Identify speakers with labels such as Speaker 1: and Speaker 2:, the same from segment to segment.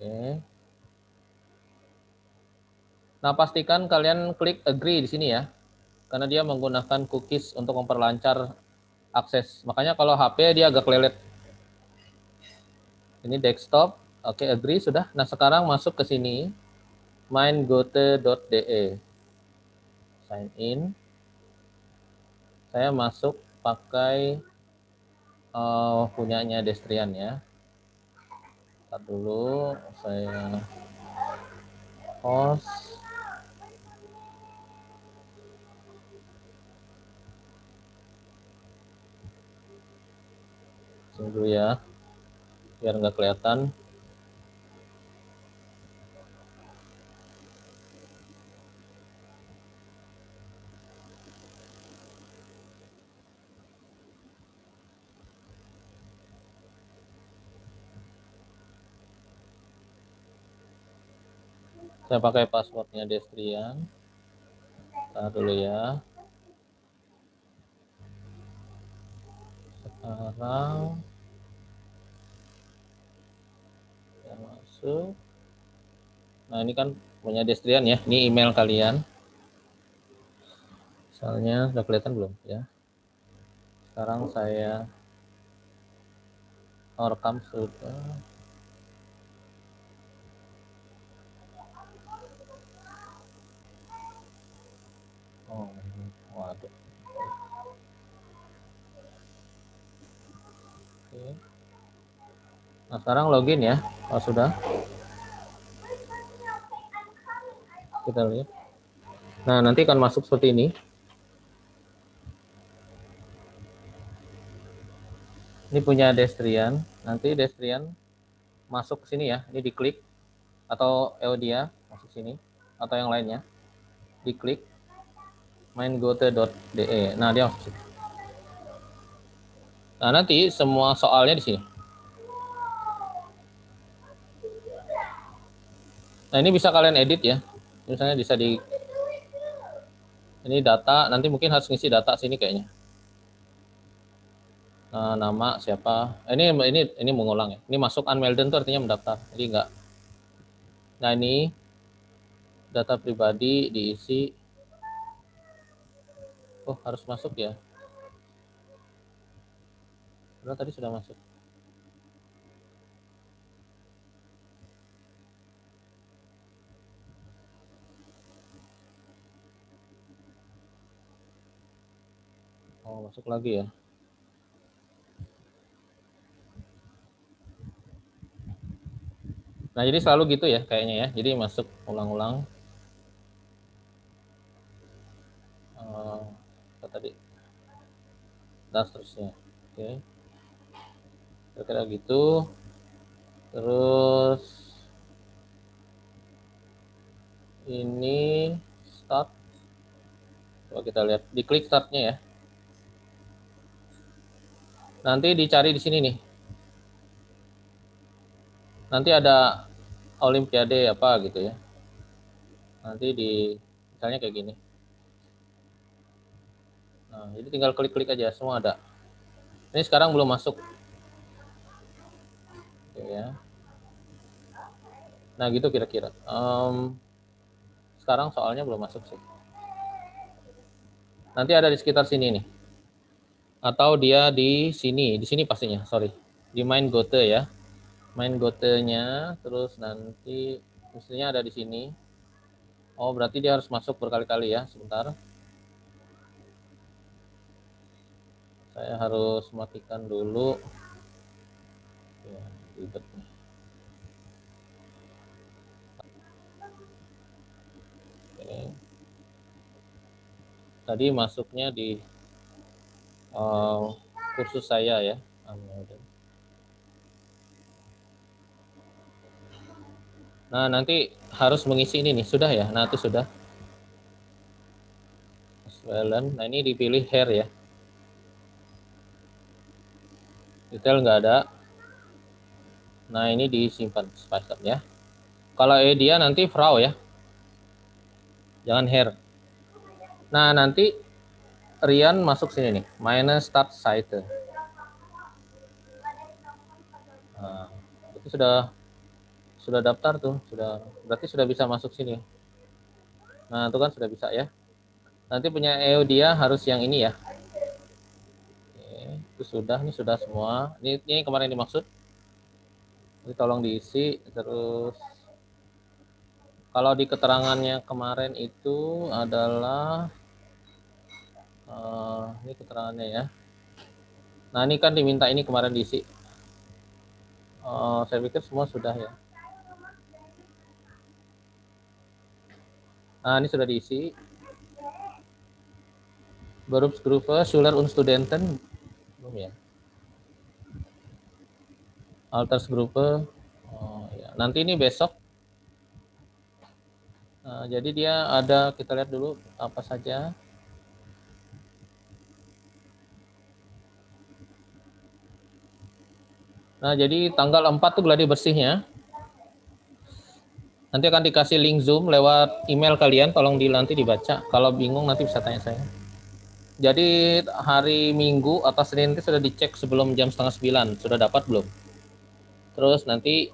Speaker 1: Oke. Nah, pastikan kalian klik agree di sini ya, karena dia menggunakan cookies untuk memperlancar akses. Makanya kalau HP dia agak lelet. Ini desktop, oke agree sudah. Nah sekarang masuk ke sini, mindgote.de, sign in. Saya masuk pakai punyanya Destrian ya. Ntar dulu saya host. Sini dulu ya, biar nggak kelihatan. Saya pakai passwordnya Destrian. Ntar dulu ya. Sekarang saya masuk. Nah ini kan punya Destrian ya, ini email kalian. Misalnya sudah kelihatan belum ya? Sekarang saya rekam sudah. Oh, waduh. Oke. Nah sekarang login ya, kalau sudah kita lihat. Nah nanti akan masuk seperti ini. Ini punya Destrian. Nanti Destrian masuk ke sini ya. Ini diklik atau Eudia masuk sini atau yang lainnya. Diklik mindgote.de. Nah dia masuk sini. Nah nanti semua soalnya di sini. Nah ini bisa kalian edit ya. Misalnya bisa di ini data. Nanti mungkin harus ngisi data sini kayaknya. Nah, nama siapa? Ini mengulang ya. Ini masuk unmelden itu artinya mendaftar. Jadi enggak. Nah ini data pribadi diisi. Oh harus masuk ya. Padahal tadi sudah masuk. Oh masuk lagi ya. Nah jadi selalu gitu ya kayaknya ya. Jadi masuk ulang-ulang. Apa tadi? Dan seterusnya. Oke. Kira-kira gitu. Terus ini start. Coba kita lihat. Diklik startnya ya. Nanti dicari di sini nih. Nanti ada Olimpiade apa gitu ya. Nanti di misalnya kayak gini. Nah, jadi tinggal klik-klik aja, semua ada. Ini sekarang belum masuk. Oke, ya. Nah, gitu kira-kira. Sekarang soalnya belum masuk sih. Nanti ada di sekitar sini nih. Atau dia di sini pastinya, sorry. Di main gote ya. Main gote-nya, terus nanti mestinya ada di sini. Oh, berarti dia harus masuk berkali-kali ya, sebentar. Saya harus matikan dulu. Ya, ribet nih. Oke. Tadi masuknya di kursus saya ya. Nah, nanti harus mengisi ini nih, sudah ya? Nah, itu sudah. Nah, ini dipilih hair ya. Detail nggak ada. Nah, ini disimpan spice ya. Kalau dia nanti Frau ya. Jangan hair. Nah, nanti Rian masuk sini nih. Minus start site. Nah, itu sudah sudah daftar tuh, berarti sudah bisa masuk sini. Nah, itu kan sudah bisa ya. Nanti punya Eudia harus yang ini ya. Oke, itu sudah, ini sudah semua. Ini kemarin dimaksud. Ini tolong diisi terus. Kalau di keterangannya kemarin itu adalah ini keterangannya ya. Nah, ini kan diminta ini kemarin diisi. Saya pikir semua sudah ya. Nah, ini sudah diisi. Berufsgruppe, Schüler und Studenten. Belum ya. Altersgruppe. Oh, ya. Nanti ini besok. Nah, jadi dia ada, kita lihat dulu apa saja. Nah, jadi tanggal 4 tuh gladi bersihnya. Nanti akan dikasih link Zoom lewat email kalian, tolong nanti dibaca. Kalau bingung nanti bisa tanya saya. Jadi hari Minggu atau Senin itu sudah dicek sebelum jam 8:30, sudah dapat belum? Terus nanti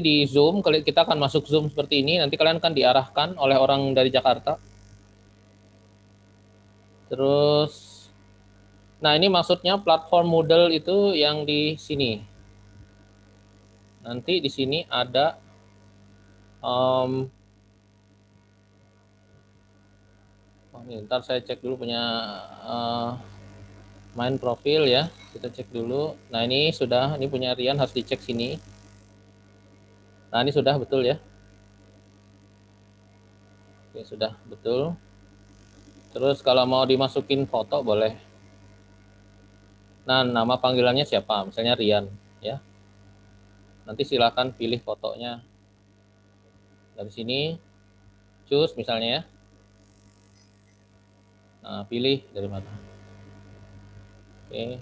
Speaker 1: di Zoom kita akan masuk Zoom seperti ini, nanti kalian akan diarahkan oleh orang dari Jakarta. Terus nah ini maksudnya platform Moodle itu yang di sini. Nanti di sini ada ntar saya cek dulu punya main profil ya. Kita cek dulu. Nah, ini punya Rian, harus dicek sini. Nah, ini sudah betul ya. Oke, sudah betul. Terus kalau mau dimasukin foto boleh. Nah, nama panggilannya siapa? Misalnya Rian ya. Nanti silakan pilih fotonya. Dari sini choose misalnya ya. Nah, pilih dari mana. Oke.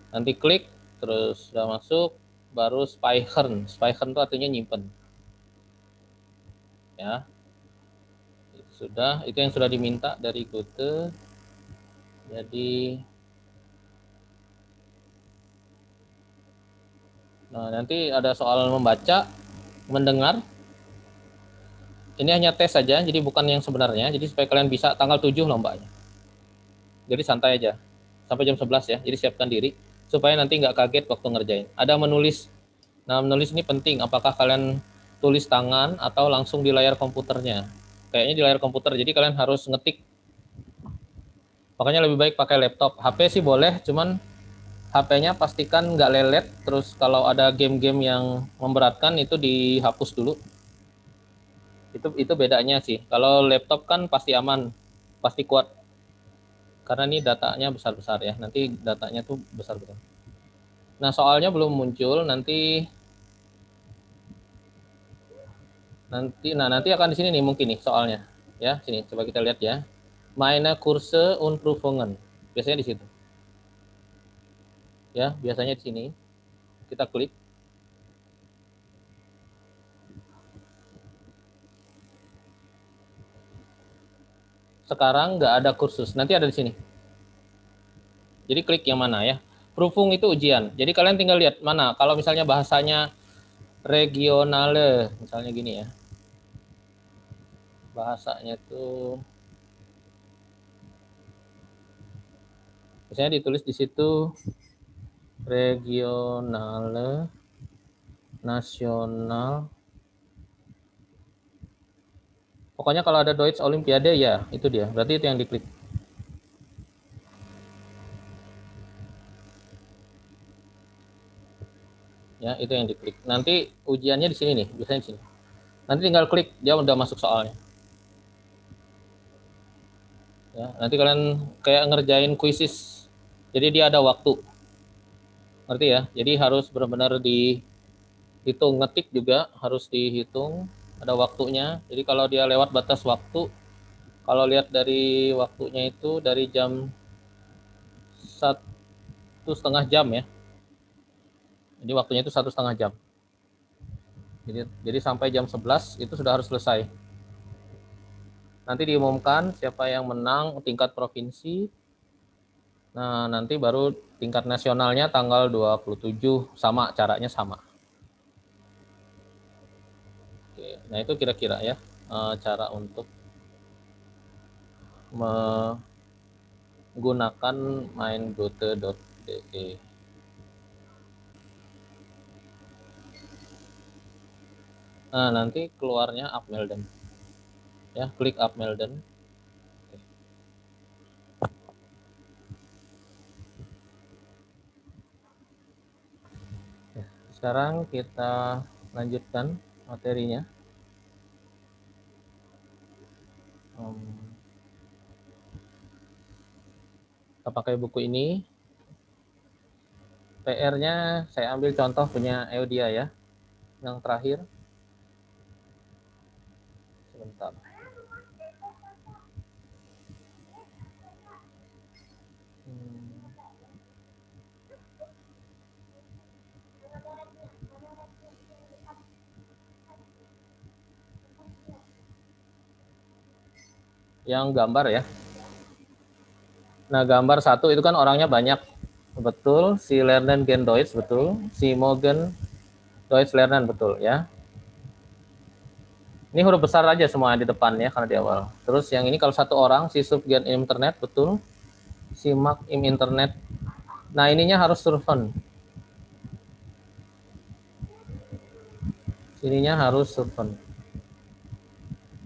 Speaker 1: Nanti klik, terus sudah masuk, baru speichern. Speichern itu artinya nyimpen. Ya. Itu sudah, itu yang sudah diminta dari Goethe. Jadi nah, nanti ada soal membaca, mendengar. Ini hanya tes saja, jadi bukan yang sebenarnya. Jadi supaya kalian bisa tanggal 7 lombanya. Jadi santai aja. Sampai jam 11 ya. Jadi siapkan diri supaya nanti nggak kaget waktu ngerjain. Ada menulis. Nah, menulis ini penting. Apakah kalian tulis tangan atau langsung di layar komputernya? Kayaknya di layar komputer. Jadi kalian harus ngetik. Makanya lebih baik pakai laptop. HP sih boleh, cuman HP-nya pastikan nggak lelet. Terus kalau ada game-game yang memberatkan itu dihapus dulu. Itu bedanya sih. Kalau laptop kan pasti aman, pasti kuat. Karena ini datanya besar-besar ya. Nanti datanya tuh besar-besar. Nah, soalnya belum muncul, nanti akan di sini nih mungkin nih soalnya. Ya, sini coba kita lihat ya. Meine Kurse und Prüfungen. Biasanya di situ. Ya, biasanya di sini. Kita klik. Sekarang nggak ada kursus, nanti ada di sini. Jadi klik yang mana ya. Prüfung itu ujian. Jadi kalian tinggal lihat mana. Kalau misalnya bahasanya regionale, misalnya gini ya. Bahasanya tuh misalnya ditulis di situ regionale nasional. Pokoknya kalau ada Deutsche Olimpiade ya, itu dia. Berarti itu yang diklik. Ya, itu yang diklik. Nanti ujiannya di sini nih, biasanya di sini. Nanti tinggal klik, dia udah masuk soalnya. Ya, nanti kalian kayak ngerjain kuisis. Jadi dia ada waktu. Ngerti ya? Jadi harus benar-benar dihitung, ngetik juga harus dihitung, ada waktunya. Jadi kalau dia lewat batas waktu, kalau lihat dari waktunya itu dari jam 1,5 jam ya. Jadi waktunya itu 1,5 jam. Jadi sampai jam 11 itu sudah harus selesai. Nanti diumumkan siapa yang menang tingkat provinsi. Nah, nanti baru tingkat nasionalnya tanggal 27, sama caranya sama. Oke, nah itu kira-kira ya cara untuk menggunakan main gote.de. Nah, nanti keluarnya Upmelden. Ya, klik Upmelden. Sekarang kita lanjutkan materinya. Kita pakai buku ini. PR-nya saya ambil contoh punya Eudia ya. Yang terakhir. Sebentar. Yang gambar ya. Nah, gambar satu itu kan orangnya banyak. Betul, si Lernen gen Deutsch betul, si Morgan Deutsch Lernen betul ya. Ini huruf besar aja semua di depan ya karena di awal. Terus yang ini kalau satu orang si subgen internet betul, si Mark im internet. Nah, ininya harus surfen. Sininya harus surfen.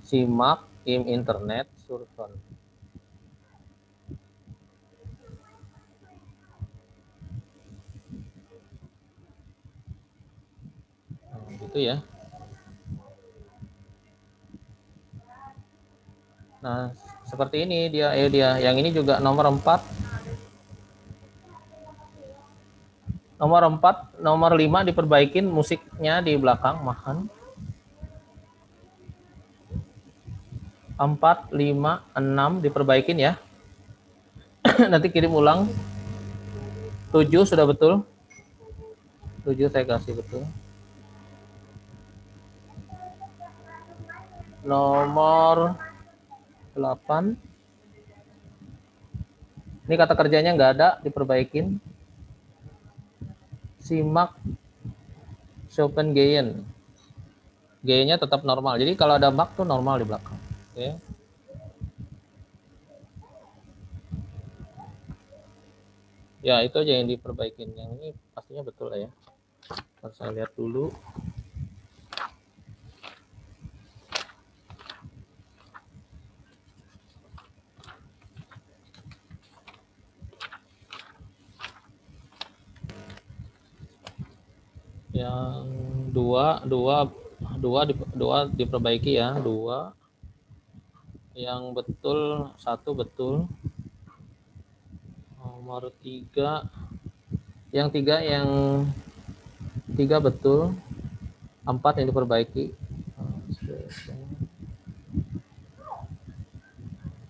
Speaker 1: Si Mark im internet surfen. Nah, gitu ya. Nah, seperti ini dia, dia. Yang ini juga nomor 4. Nomor 4, nomor 5 diperbaikin musiknya di belakang, makan. 4, 5, 6 diperbaikin ya. Nanti kirim ulang. 7 sudah betul. 7 saya kasih betul. Nomor 8. Ini kata kerjanya nggak ada, diperbaikin. Simak Schopenhauer. G-nya tetap normal. Jadi kalau ada bug tuh normal di belakang. Oke. Ya, itu aja yang diperbaikin. Yang ini pastinya betul lah ya. Harus saya lihat dulu. Yang dua diperbaiki ya, 2. Yang betul 1 betul. Nomor 3, yang 3 betul. 4 yang diperbaiki.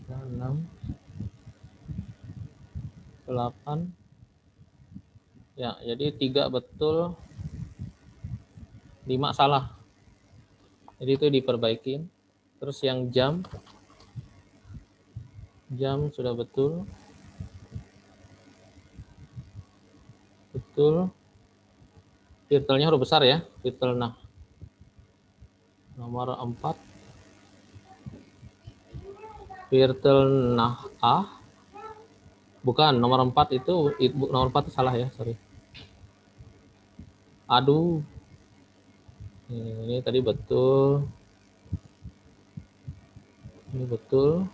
Speaker 1: 6, 8. Ya, jadi 3 betul, 5 salah. Jadi itu diperbaikin. Terus yang jam sudah betul. Betul. Titelnya huruf besar ya, titel nah. Nomor 4. Titel nah A. Bukan, nomor 4 itu nomor 4 itu salah ya, sorry. Aduh. Ini tadi betul. Ini betul.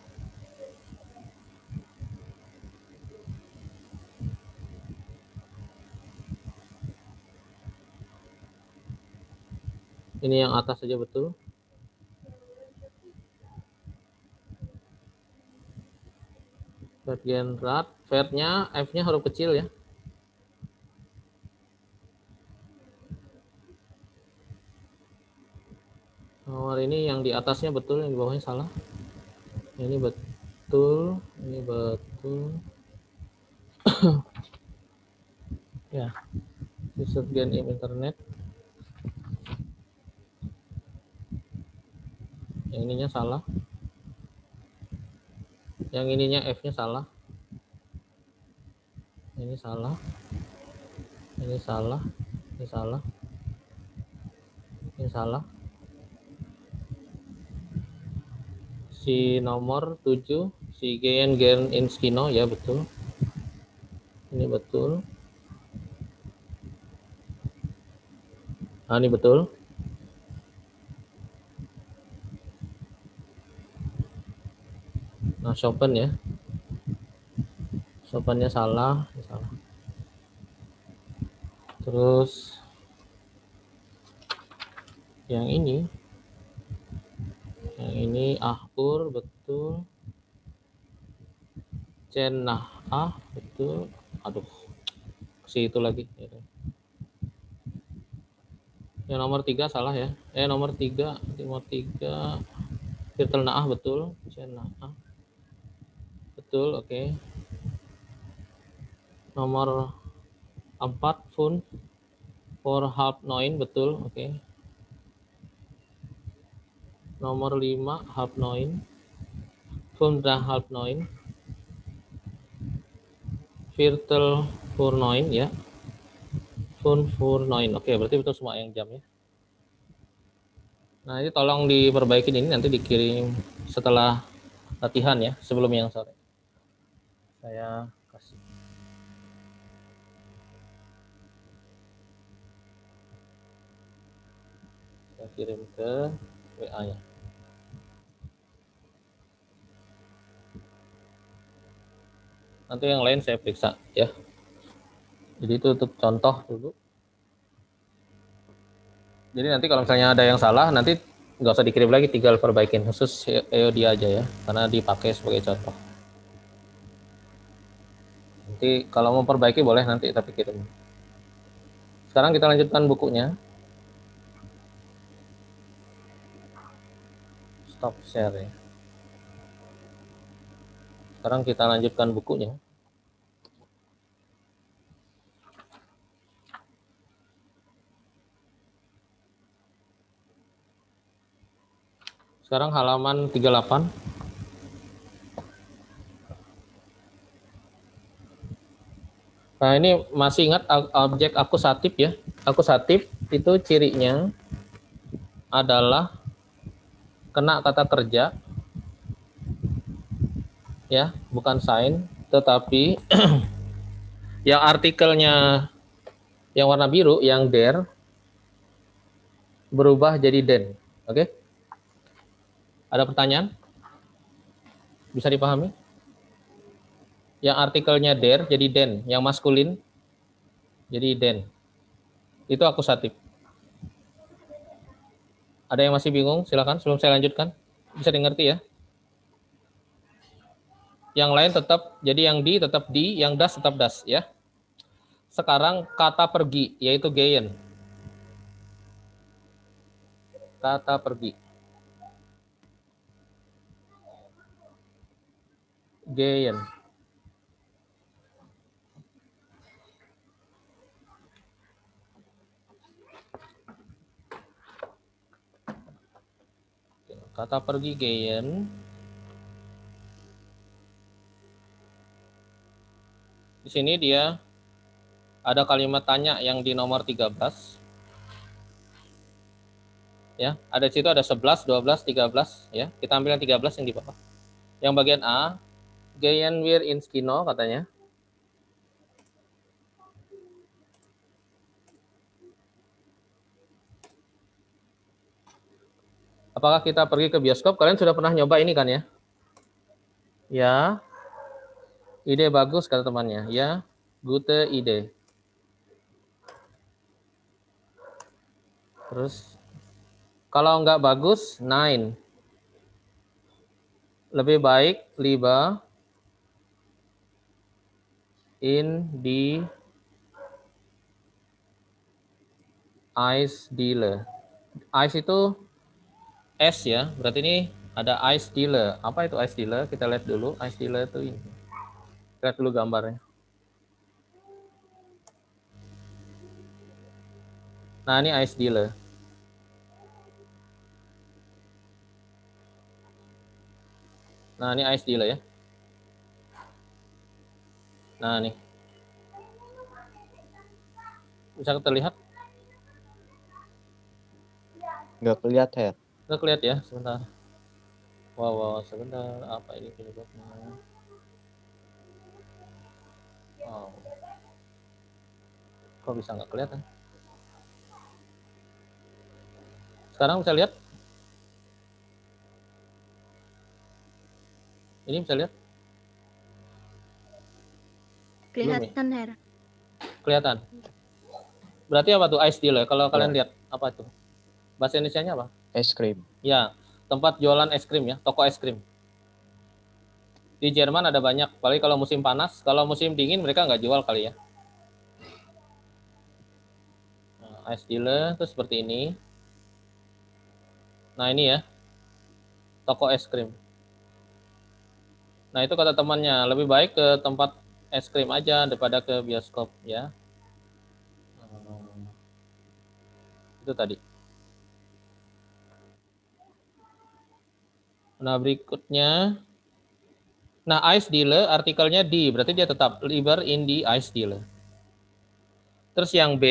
Speaker 1: Ini yang atas saja betul. Vergenrad, vertnya F-nya huruf kecil ya. Nomor ini yang di atasnya betul, yang di bawahnya salah. Ini betul, ini betul. Ya, subgen im internet. Yang ininya salah. Yang ininya F-nya salah. Ini salah. Ini salah. Ini salah. Ini salah. Si nomor 7, si Gen Inskino, ya betul. Ini betul. Nah, ini betul. Nah, Chopin ya. Chopinnya salah. Terus yang ini Ahpur betul. Cenah betul. Aduh, si itu lagi. Yang nomor 3 salah ya. Nomor 3 Tirtelnaah betul. Cenah betul, oke. Nomor 4 Fun for half noin betul, oke. Nomor 5 half noin. Fun dah half noin. Virtual for noin ya. Fun for noin. Oke, berarti betul semua yang jam ya. Nah, ini tolong diperbaiki, ini nanti dikirim setelah latihan ya, sebelum yang sore. Saya kasih. Saya kirim ke WA-nya. Nanti yang lain saya periksa ya. Jadi itu untuk contoh dulu. Jadi nanti kalau misalnya ada yang salah, nanti nggak usah dikirim lagi, tinggal perbaikin khusus dia aja ya, karena dipakai sebagai contoh. Nanti kalau mau perbaiki boleh nanti tapi kirim. Sekarang kita lanjutkan bukunya. Stop share ya. Sekarang kita lanjutkan bukunya. Sekarang halaman 38. Nah, ini masih ingat objek akusatif ya. Akusatif itu cirinya adalah kena kata kerja ya, bukan sign, tetapi yang artikelnya yang warna biru, yang der, berubah jadi den. Oke? Ada pertanyaan? Bisa dipahami? Yang artikelnya der jadi den, yang maskulin jadi den. Itu akusatif. Ada yang masih bingung? Silakan sebelum saya lanjutkan. Bisa dimengerti ya? Yang lain tetap, jadi yang di tetap di, yang das tetap das ya. Sekarang kata pergi, yaitu gehen. Kata pergi. Gehen. Kata pergi gehen. Di sini dia ada kalimat tanya yang di nomor 13. Ya, ada di situ ada 11, 12, 13 ya. Kita ambil yang 13 yang di bawah. Yang bagian A, gehen wir ins Kino katanya. Apakah kita pergi ke bioskop? Kalian sudah pernah nyoba ini kan ya? Ya, ide bagus kata temannya. Ya, gute ide. Terus kalau nggak bagus, nine. Lebih baik lieber in die Eisdiele. Eis itu es ya, berarti ini ada Eisdiele. Apa itu Eisdiele? Kita lihat dulu. Eisdiele itu ini. Lihat dulu gambarnya. Nah, ini Eisdiele. Nah, ini Eisdiele ya. Nah, nih. Bisa terlihat?
Speaker 2: Nggak kelihatan ya.
Speaker 1: Nggak kelihatan ya, sebentar. Wow, sebentar, apa ini penyebabnya? Wow, kok bisa nggak kelihatan? Sekarang bisa lihat? Ini bisa lihat? Belum ya?
Speaker 2: Kelihatan, Her.
Speaker 1: Kelihatan. Berarti apa tuh ice dealer? Kalau kalian
Speaker 3: Ya,
Speaker 1: lihat apa itu? Bahasa Indonesianya apa?
Speaker 3: es krim.
Speaker 1: Ya, tempat jualan es krim ya, toko es krim. Di Jerman ada banyak, apalagi kalau musim panas. Kalau musim dingin mereka nggak jual kali ya. Nah, ice dealer itu seperti ini. Nah ini ya, toko es krim. Nah itu kata temannya, lebih baik ke tempat es krim aja daripada ke bioskop ya. Itu tadi. Nah berikutnya, nah ice dealer artikelnya di, berarti dia tetap lieber in the ice dealer. Terus yang B,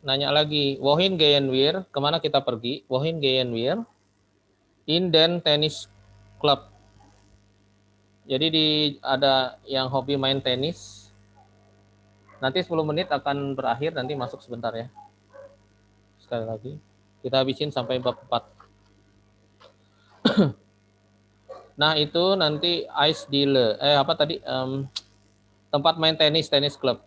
Speaker 1: nanya lagi, wohin gehen wir, kemana kita pergi? Wohin gehen wir? In den tennis club. Jadi ada yang hobi main tenis. Nanti 10 menit akan berakhir, nanti masuk sebentar ya. Sekali lagi, kita habisin sampai bab 4. Nah itu nanti ice dealer, apa tadi, tempat main tenis, tenis club.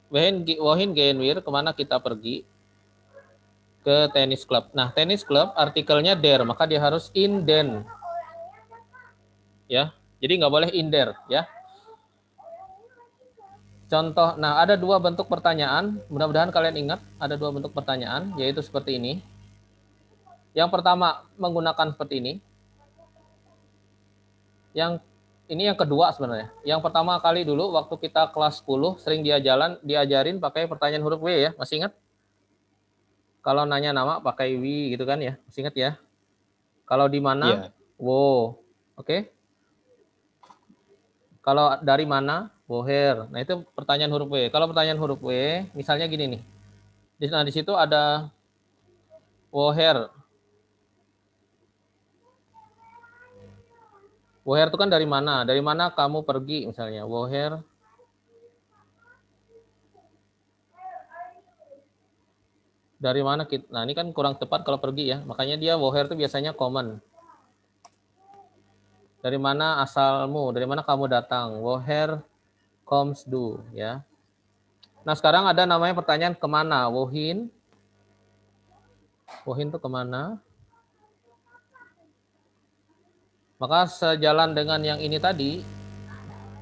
Speaker 1: Wohin gehen wir, kemana kita pergi? Ke tenis club. Nah tenis club artikelnya der, maka dia harus in den. Ya, jadi nggak boleh in der ya. Contoh, nah ada dua bentuk pertanyaan, mudah-mudahan kalian ingat, ada dua bentuk pertanyaan, yaitu seperti ini. Yang pertama menggunakan seperti ini. Yang ini yang kedua sebenarnya. Yang pertama kali dulu waktu kita kelas 10 sering diajarin pakai pertanyaan huruf W ya, masih ingat? Kalau nanya nama pakai wi gitu kan ya, masih ingat ya? Kalau di mana?
Speaker 3: Ya,
Speaker 1: Wo. Oke. Kalau dari mana? Woher. Nah, itu pertanyaan huruf W. Kalau pertanyaan huruf W, misalnya gini nih. Nah, di situ ada woher. Woher itu kan dari mana? Dari mana kamu pergi misalnya? Woher. Dari mana kita? Nah, ini kan kurang tepat kalau pergi ya. Makanya dia woher itu biasanya common. Dari mana asalmu? Dari mana kamu datang? Woher comes du ya. Nah, sekarang ada namanya pertanyaan kemana? Wohin. Wohin itu kemana? Maka sejalan dengan yang ini tadi,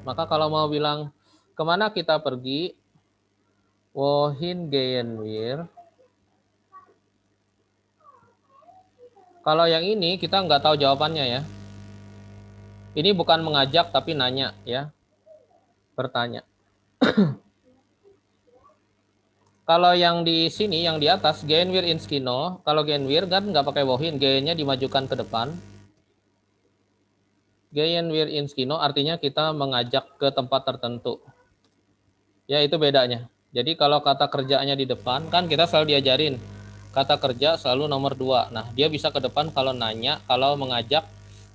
Speaker 1: maka kalau mau bilang kemana kita pergi, wohin gehen wir. Kalau yang ini kita nggak tahu jawabannya ya. Ini bukan mengajak tapi nanya ya, bertanya. Kalau yang di sini, yang di atas, gehen wir ins Kino, kalau gehen wir kan nggak pakai wohin, gehennya dimajukan ke depan. Gehen wir ins Kino artinya kita mengajak ke tempat tertentu. Ya itu bedanya. Jadi kalau kata kerjanya di depan, kan kita selalu diajarin kata kerja selalu nomor 2. Nah dia bisa ke depan kalau nanya, kalau mengajak,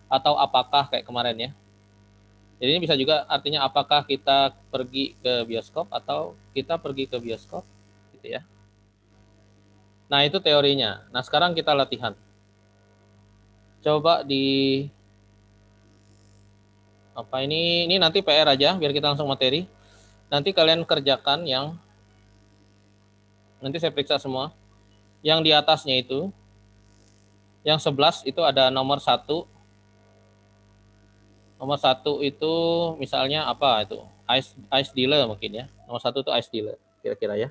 Speaker 1: atau apakah kayak kemarin ya. Jadi ini bisa juga artinya apakah kita pergi ke bioskop atau kita pergi ke bioskop gitu ya. Nah itu teorinya. Nah sekarang kita latihan. Coba di apa ini nanti PR aja biar kita langsung materi. Nanti kalian kerjakan yang nanti saya periksa semua. Yang di atasnya itu, yang 11 itu ada nomor 1. Nomor 1 itu misalnya apa itu? Ice dealer mungkin ya. Nomor 1 itu ice dealer kira-kira ya.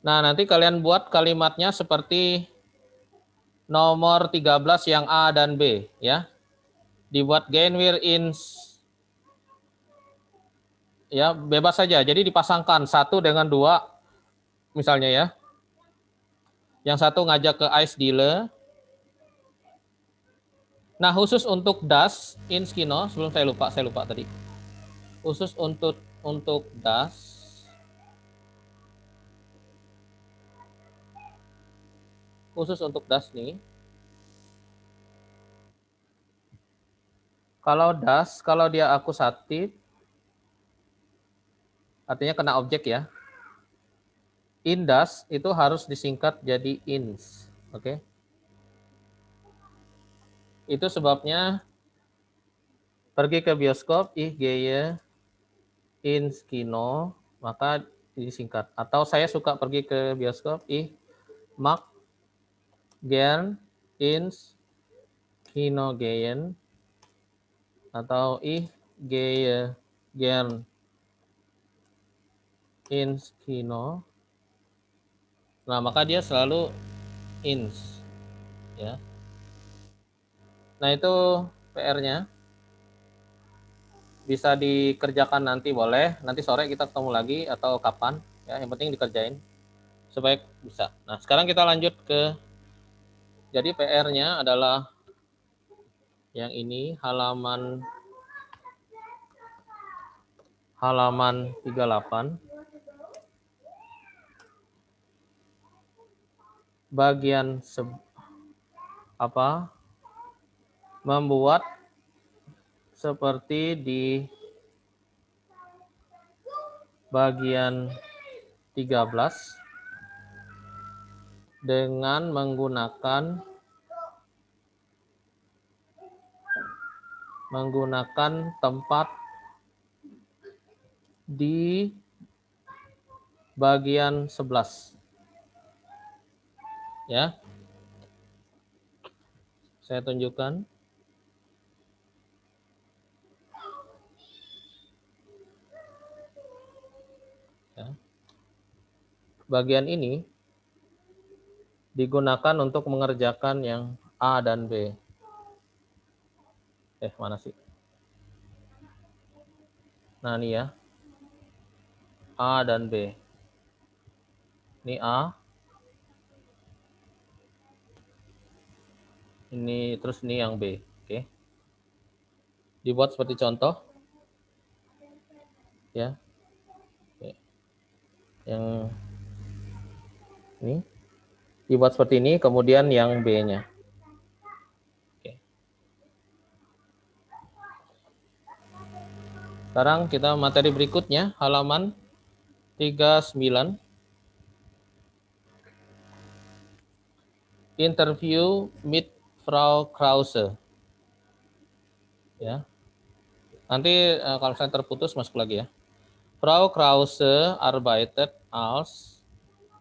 Speaker 1: Nah, nanti kalian buat kalimatnya seperti nomor 13 yang A dan B ya. Dibuat gehen wir ins ya, bebas saja. Jadi dipasangkan 1 dengan 2 misalnya ya. Yang satu ngajak ke ice dealer. Nah, khusus untuk das ins Kino, sebelum saya lupa tadi. Khusus untuk das khusus untuk das nih. Kalau das, kalau dia akusatif, artinya kena objek ya. Indas itu harus disingkat jadi ins. Oke. Itu sebabnya pergi ke bioskop, ich gehe ins Kino, maka disingkat. Atau saya suka pergi ke bioskop, ich mag gern ins Kino gehen. Atau ich gehe gern ins Kino. Nah, maka dia selalu ins. Ya. Nah, itu PR-nya. Bisa dikerjakan nanti boleh, nanti sore kita ketemu lagi atau kapan, ya yang penting dikerjain supaya bisa. Nah sekarang kita lanjut ke, jadi PR-nya adalah yang ini, halaman 38, bagian membuat seperti di bagian 13 dengan menggunakan tempat di bagian 11. Ya. Saya tunjukkan. Ya. Bagian ini digunakan untuk mengerjakan yang A dan B. Mana sih? Nah, ini ya. A dan B. Ini A. Ini terus ini yang B. Oke. Dibuat seperti contoh. Ya. Oke. Yang ini dibuat seperti ini, kemudian yang B-nya. Oke. Sekarang kita materi berikutnya, halaman 39. Interview mit Frau Krause. Ya. Nanti kalau saya terputus masuk lagi ya. Frau Krause arbeitet als.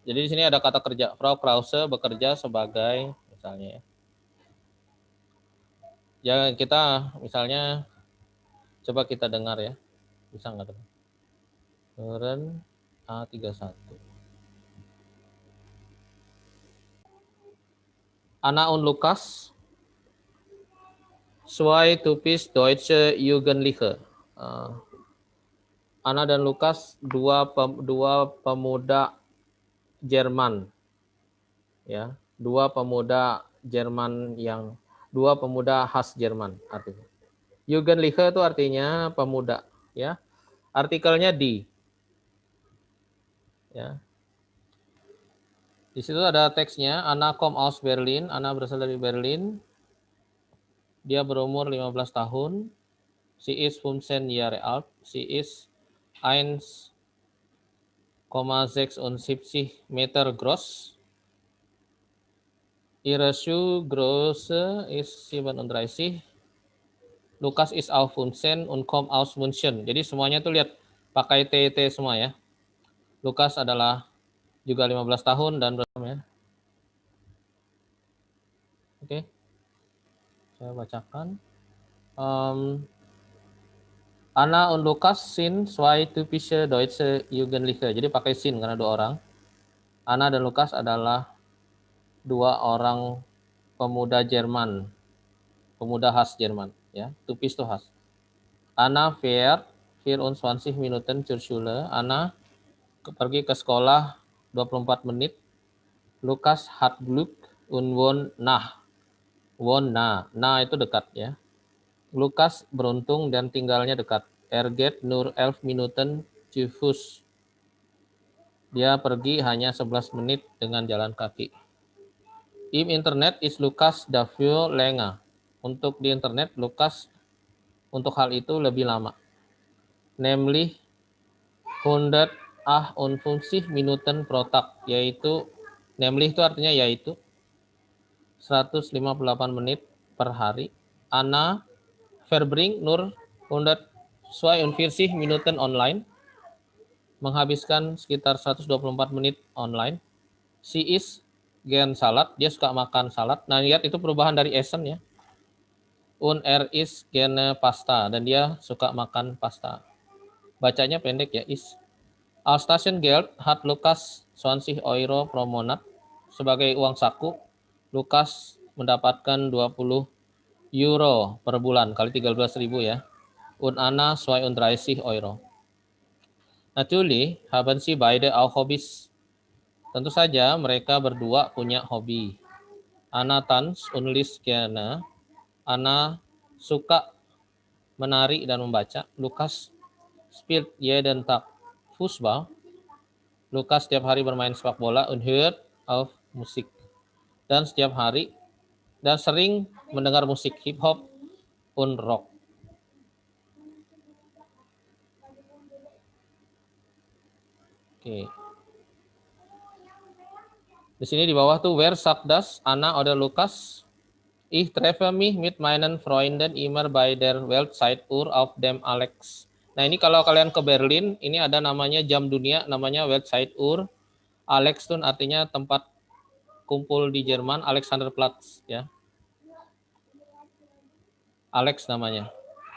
Speaker 1: Jadi di sini ada kata kerja. Frau Krause bekerja sebagai misalnya ya. Ya kita misalnya coba kita dengar ya. Bisa nggak dengar? Keren A31. Anna und Lukas zwei Typisch Deutsche Jugendliche. Anna dan Lukas dua pemuda Jerman. Ya, dua pemuda Jerman dua pemuda khas Jerman artinya. Jugendliche itu artinya pemuda, ya. Artikelnya di. Ya. Di situ ada teksnya, Anna kommt aus Berlin, Anna berasal dari Berlin. Dia berumur 15 tahun. She is 15 Jahre alt. She is 1,76 Meter groß. Ihre Schuhgröße ist 37. Lukas is auf 15 und kommt aus München. Jadi semuanya tuh lihat pakai TT semua ya. Lukas adalah juga 15 tahun dan berapa ya? Oke. Saya bacakan. Anna und Lukas sind zwei typische deutsche Jugendliche. Jadi pakai sin karena dua orang. Anna dan Lukas adalah dua orang pemuda Jerman. Pemuda khas Jerman, ya. Typisch itu khas. Anna fährt 24 Minuten zur Schule. Anna pergi ke sekolah 24 menit. Lukas hat Glück und wohnt nah. Nah itu dekat ya. Lukas beruntung dan tinggalnya dekat. Er geht nur 11 Minuten zu Fuß. Dia pergi hanya 11 menit dengan jalan kaki. Im internet is Lukas dafür länger. Untuk di internet, Lukas untuk hal itu lebih lama. Nämlich 158 Minuten pro Tag, yaitu nämlich itu artinya yaitu 158 menit per hari. Anna verbringt nur 142 Minuten online, menghabiskan sekitar 124 menit online. She is gern salad, dia suka makan salad. Nah, lihat itu perubahan dari Essen ya. Und is gerne pasta, dan dia suka makan pasta. Bacanya pendek ya, is. Als Geld hat Lukas 20 Euro pro Monat. Sebagai uang saku, Lukas mendapatkan 20 euro per bulan, kali 13.000 ya. Und Anna 32 Euro. Natürlich haben sie beide auch Hobbys. Tentu saja mereka berdua punya hobi. Anna tanzt und liest gerne. Anna suka menari dan membaca. Lukas spielt jeden Tag Fußball. Lukas setiap hari bermain sepak bola und hört auf Musik. Dan setiap hari dan sering mendengar musik hip hop und rock. Oke. Di sini di bawah tuh wer sagt das Anna oder Lukas? Ich treffe mich mit meinen Freunden immer bei der Weltzeituhr auf dem Alex. Nah, ini kalau kalian ke Berlin, ini ada namanya jam dunia, namanya Weltzeituhr. Alex tuh artinya tempat kumpul di Jerman, Alexanderplatz ya. Alex namanya.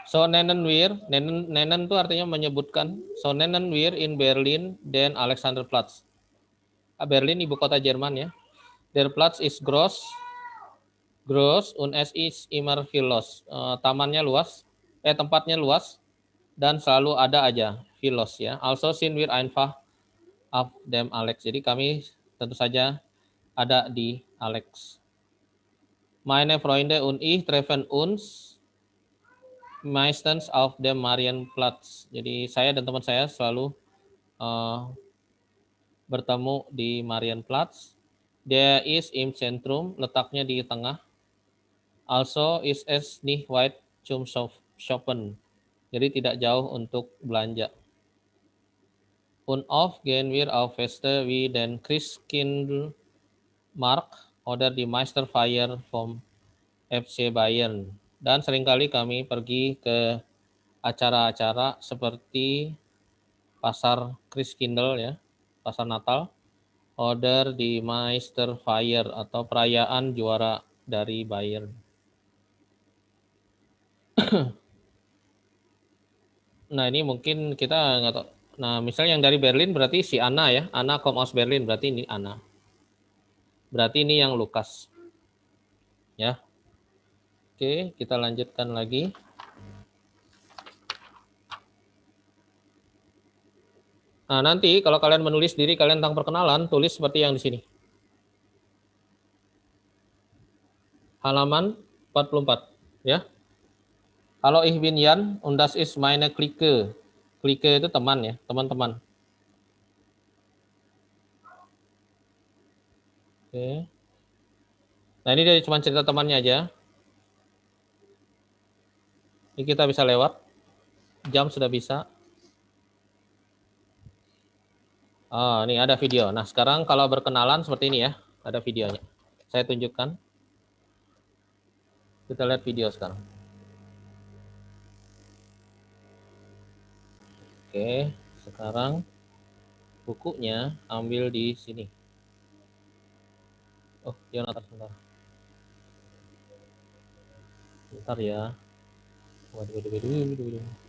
Speaker 1: So nennen wir, nennen tuh artinya menyebutkan. So nennen wir in Berlin den Alexanderplatz. Berlin ibu kota Jerman ya. Der Platz ist groß und es ist immer viel los. Tamannya luas, tempatnya luas dan selalu ada aja viel los ya. Also sind wir einfach auf dem Alex. Jadi kami tentu saja ada di Alex. Meine Freunde und ich treffen uns meistens auf dem Marienplatz. Jadi saya dan teman saya selalu bertemu di Marienplatz. Der ist im Zentrum, letaknya di tengah. Also ist es nicht weit zum shoppen. Jadi tidak jauh untuk belanja. Und oft gehen wir auf Feste wie den Christkindlmarkt oder die Meisterfeier vom FC Bayern. Dan seringkali kami pergi ke acara-acara seperti pasar Christkindl ya, pasar Natal, oder di Meisterfeier atau perayaan juara dari Bayern. Nah, ini mungkin kita nggak tahu. Nah, misalnya yang dari Berlin berarti si Anna ya. Anna kommt aus Berlin, berarti ini Anna. Berarti ini yang Lukas. Ya. Oke, kita lanjutkan lagi. Nah, nanti kalau kalian menulis diri kalian tentang perkenalan, tulis seperti yang di sini. Halaman 44, ya. Kalau ich bin Jan und das ist meine Clique. Clique itu teman ya, teman-teman. Oke. Nah, ini dari cuma cerita temannya aja. Ini kita bisa lewat. Jam sudah bisa. Oh, ini ada video. Nah, sekarang kalau berkenalan seperti ini ya. Ada videonya. Saya tunjukkan. Kita lihat video sekarang. Oke, sekarang bukunya ambil di sini. Oh, Jonathan sebentar. Bentar ya. Waduh.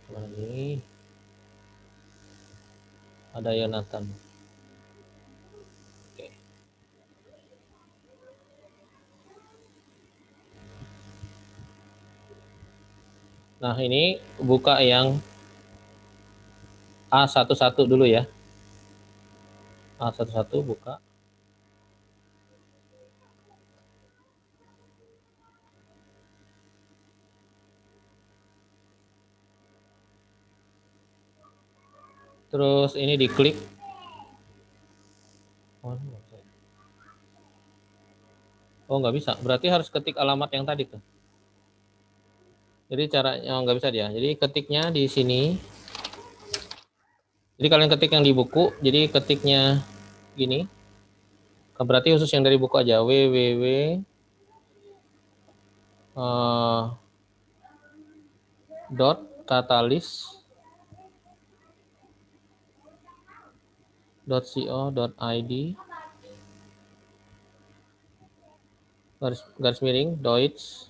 Speaker 1: Kemana nih? Ada Jonathan. Oke. Nah, ini buka yang A11 dulu ya. A11 buka. Terus ini diklik. Oh, nggak bisa. Berarti harus ketik alamat yang tadi tuh. Jadi caranya nggak bisa dia. Jadi ketiknya di sini. Jadi kalian ketik yang di buku. Jadi ketiknya gini. Berarti khusus yang dari buku aja. www dot katalis dot co dot id garis miring Deutsch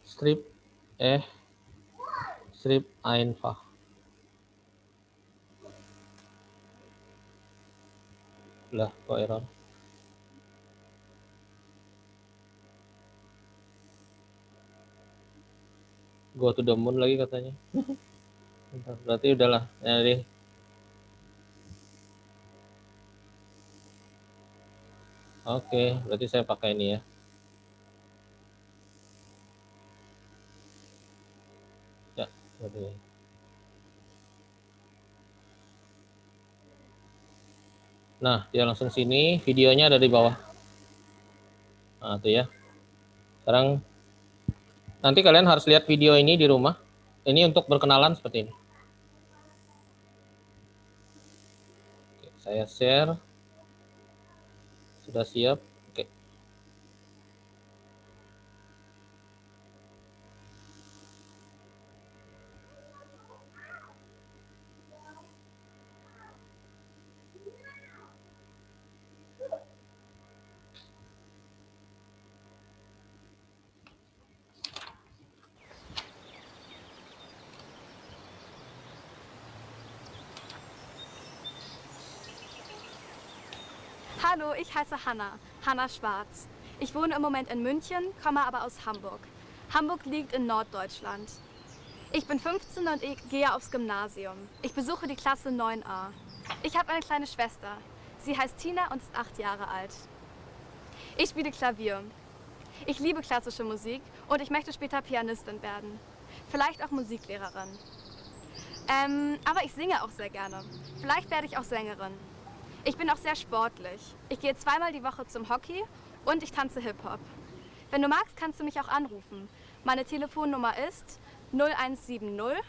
Speaker 1: strip strip einfach. Lah, kok error? Go to the moon lagi katanya. Bentar, berarti udahlah. Jadi, oke, berarti saya pakai ini ya. Ya, berarti. Nah, dia langsung sini, videonya ada di bawah. Nah, itu ya. Sekarang nanti kalian harus lihat video ini di rumah. Ini untuk berkenalan seperti ini. Oke, saya share. Sudah siap. Oke.
Speaker 2: Hallo, ich heiße Hanna, Hanna Schwarz. Ich wohne im Moment in München, komme aber aus Hamburg. Hamburg liegt in Norddeutschland. Ich bin 15 und ich gehe aufs Gymnasium. Ich besuche die Klasse 9a. Ich habe eine kleine Schwester. Sie heißt Tina und ist 8 Jahre alt. Ich spiele Klavier. Ich liebe klassische Musik und ich möchte später Pianistin werden. Vielleicht auch Musiklehrerin. Aber ich singe auch sehr gerne. Vielleicht werde ich auch Sängerin. Ich bin auch sehr sportlich. Ich gehe 2-mal die Woche zum Hockey und ich tanze Hip-Hop. Wenn du magst, kannst du mich auch anrufen. Meine Telefonnummer ist 0170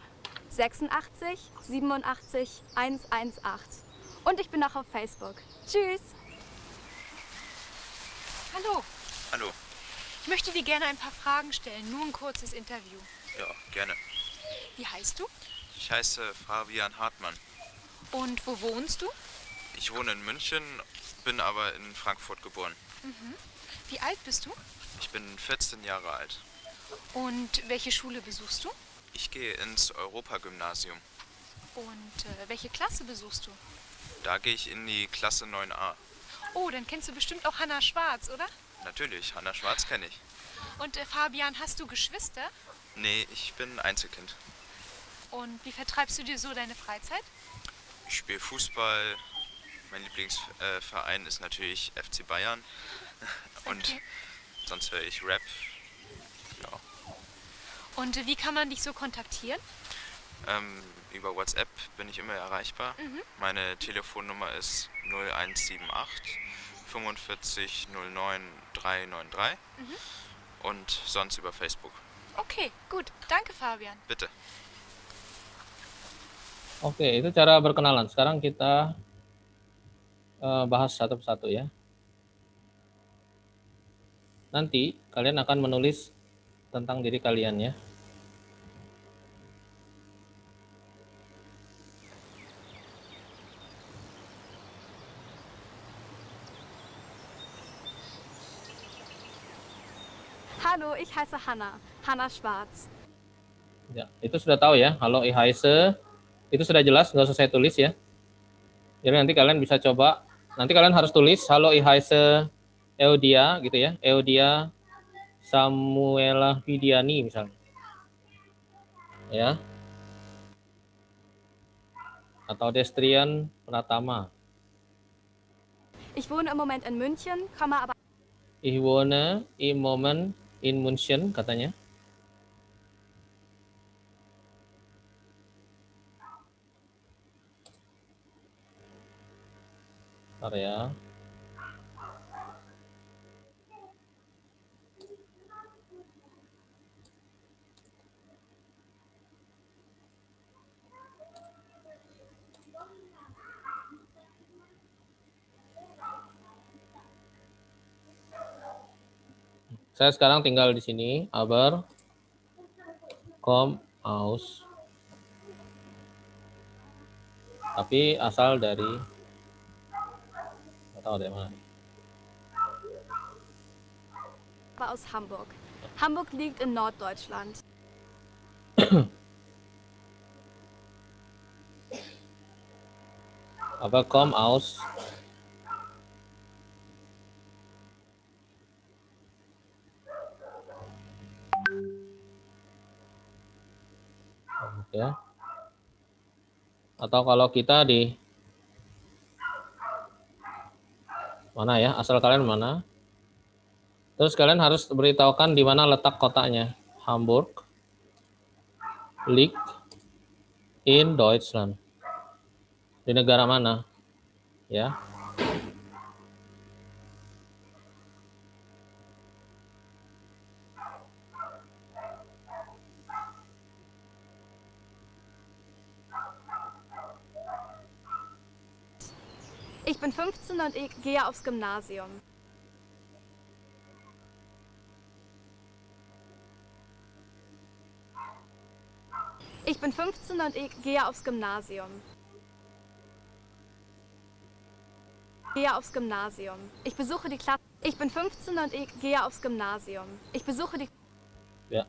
Speaker 2: 86 87 118. Und ich bin auch auf Facebook. Tschüss!
Speaker 3: Hallo,
Speaker 4: Hallo.
Speaker 3: ich möchte dir gerne ein paar Fragen stellen, nur ein kurzes Interview.
Speaker 4: Ja, gerne.
Speaker 3: Wie heißt du
Speaker 4: Ich heiße Fabian Hartmann.
Speaker 3: und wo wohnst du?
Speaker 4: Ich wohne in München, bin aber in Frankfurt geboren.
Speaker 3: Wie alt bist du
Speaker 4: Ich bin 14 Jahre alt.
Speaker 3: und welche Schule besuchst du?
Speaker 4: Ich gehe ins Europagymnasium.
Speaker 3: Und welche Klasse besuchst du?
Speaker 4: Da gehe ich in die Klasse 9a.
Speaker 3: Oh, dann kennst du bestimmt auch Hanna Schwarz, oder?
Speaker 4: Natürlich, Hanna Schwarz kenne ich.
Speaker 3: Und Fabian, hast du Geschwister?
Speaker 4: Nee, ich bin Einzelkind.
Speaker 3: Und wie vertreibst du dir so deine Freizeit?
Speaker 4: Ich spiele Fußball. Mein Lieblingsverein ist natürlich FC Bayern. Und
Speaker 3: Okay.
Speaker 4: sonst höre ich Rap. Ja.
Speaker 3: Und wie kann man dich so kontaktieren?
Speaker 4: Über WhatsApp bin ich immer erreichbar. Meine Telefonnummer ist 0178 45 09 393 und sonst über Facebook.
Speaker 3: Okay, gut. Danke, Fabian.
Speaker 4: Bitte.
Speaker 1: Oke, itu cara berkenalan. Sekarang kita bahas satu persatu ya. Nanti kalian akan menulis tentang diri kalian ya.
Speaker 2: Hallo, ich heiße Hanna, Hanna Schwarz.
Speaker 1: Ya, itu sudah tahu ya. Halo Ihaise. Itu sudah jelas, nggak usah saya tulis ya. Jadi nanti kalian bisa coba. Nanti kalian harus tulis halo Ihaise Eudia gitu ya. Eudia Samuela Vidiani misalnya. Ya. Atau Destrian Pratama.
Speaker 2: Ich wohne im Moment in München, komme aber
Speaker 1: Ich wohne im Moment in München katanya. Bentar ya. Saya sekarang tinggal di sini, aber komm aus. Tapi asal dari, nggak tahu dari mana.
Speaker 2: aus Hamburg. Hamburg liegt in Norddeutschland.
Speaker 1: Aber komm aus. Ya. Atau kalau kita di mana ya? Asal kalian mana? Terus kalian harus beritahukan di mana letak kotanya. Hamburg liegt in Deutschland. Di negara mana? Ya.
Speaker 2: Ich bin 15 und ich gehe aufs Gymnasium. Ich bin 15 und ich gehe aufs Gymnasium. Gehe aufs Gymnasium. Ich besuche die Klasse. Ich bin 15 und ich gehe aufs Gymnasium. Ich besuche die.
Speaker 1: Ya.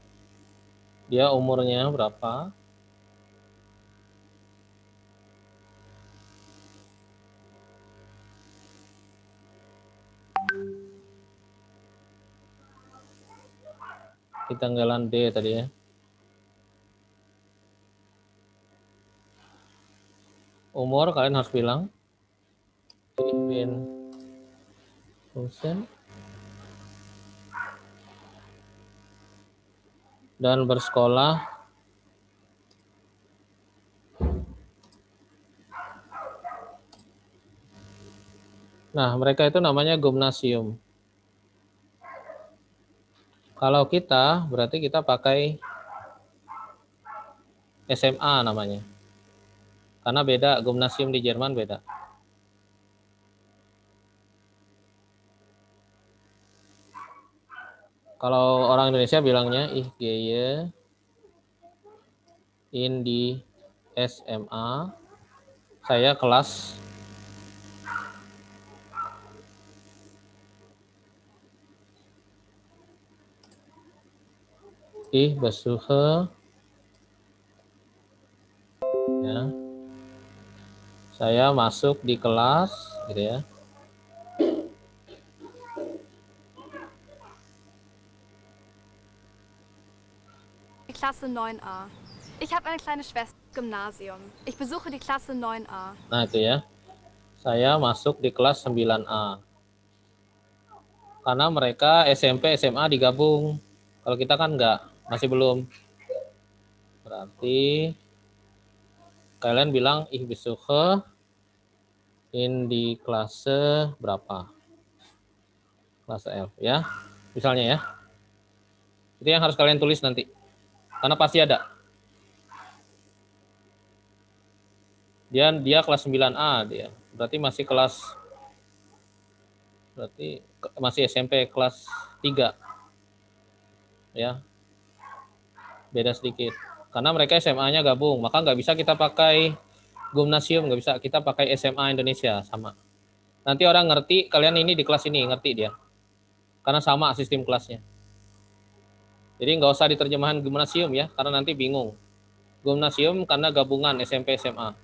Speaker 1: Dia umurnya berapa? Di tanggalan D tadi ya. Umur kalian harus bilang. Ich bin 15. Dan bersekolah nah mereka itu namanya gymnasium. Kalau kita berarti kita pakai SMA namanya karena beda, gymnasium di Jerman beda. Kalau orang Indonesia bilangnya ich gehe in di SMA, saya kelas ich besuche ya. Saya masuk di kelas gitu ya.
Speaker 2: Klasse 9a. Ich habe eine kleine Schwester im Gymnasium. Ich besuche die Klasse 9a.
Speaker 1: Nah itu ya. Saya masuk di kelas 9A. Karena mereka SMP, SMA digabung. Kalau kita kan enggak, masih belum. Berarti kalian bilang ich besuche in di Klasse berapa? Klasse 11 ya. Misalnya ya. Itu yang harus kalian tulis nanti. Karena pasti ada. Dia kelas 9A dia. Berarti masih SMP kelas 3. Ya. Beda sedikit. Karena mereka SMA-nya gabung, maka nggak bisa kita pakai gymnasium, nggak bisa kita pakai SMA Indonesia, sama. Nanti orang ngerti kalian ini di kelas ini, ngerti dia. Karena sama sistem kelasnya. Jadi nggak usah diterjemahan gymnasium ya, karena nanti bingung. Gymnasium karena gabungan SMP SMA.